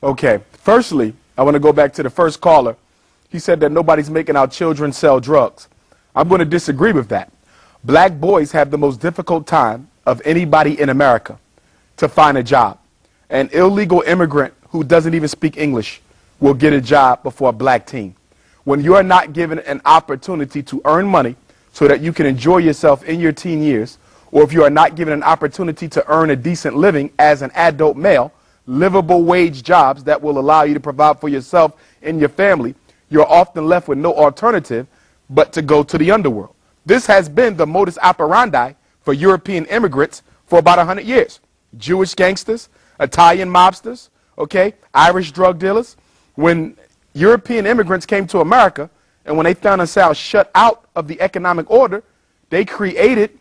Okay, firstly, I want to go back to the first caller. He said that nobody's making our children sell drugs. I'm going to disagree with that. Black boys have the most difficult time of anybody in America to find a job. An illegal immigrant who doesn't even speak English will get a job before a black teen. When you are not given an opportunity to earn money so that you can enjoy yourself in your teen years, or if you are not given an opportunity to earn a decent living as an adult male, livable wage jobs that will allow you to provide for yourself and your family, you're often left with no alternative but to go to the underworld. This has been the modus operandi for European immigrants for about 100 years. Jewish gangsters, Italian mobsters, okay, Irish drug dealers. When European immigrants came to America and when they found themselves shut out of the economic order, they created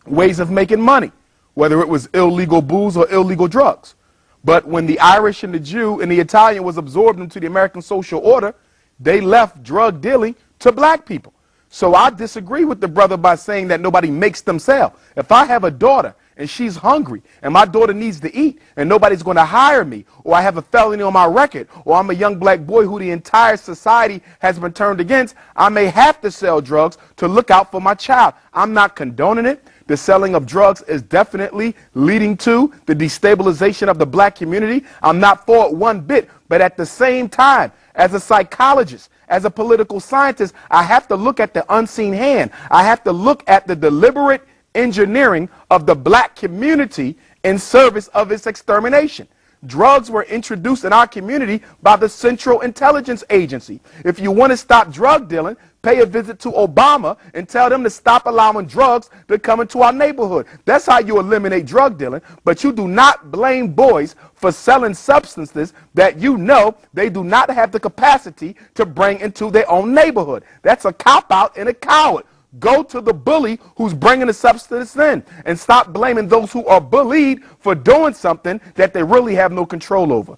ways of making money, whether it was illegal booze or illegal drugs. But when the Irish and the Jew and the Italian was absorbed into the American social order, they left drug dealing to black people. So I disagree with the brother by saying that nobody makes them sell. If I have a daughter and she's hungry and my daughter needs to eat and nobody's going to hire me, or I have a felony on my record, or I'm a young black boy who the entire society has been turned against, I may have to sell drugs to look out for my child. I'm not condoning it. The selling of drugs is definitely leading to the destabilization of the black community. I'm not for it one bit, but at the same time, as a psychologist, as a political scientist, I have to look at the unseen hand. I have to look at the deliberate engineering of the black community in service of its extermination. Drugs were introduced in our community by the Central Intelligence Agency. If you want to stop drug dealing, pay a visit to Obama and tell them to stop allowing drugs to come into our neighborhood. That's how you eliminate drug dealing. But you do not blame boys for selling substances that you know they do not have the capacity to bring into their own neighborhood. That's a cop-out and a coward. Go to the bully who's bringing the substance in and stop blaming those who are bullied for doing something that they really have no control over.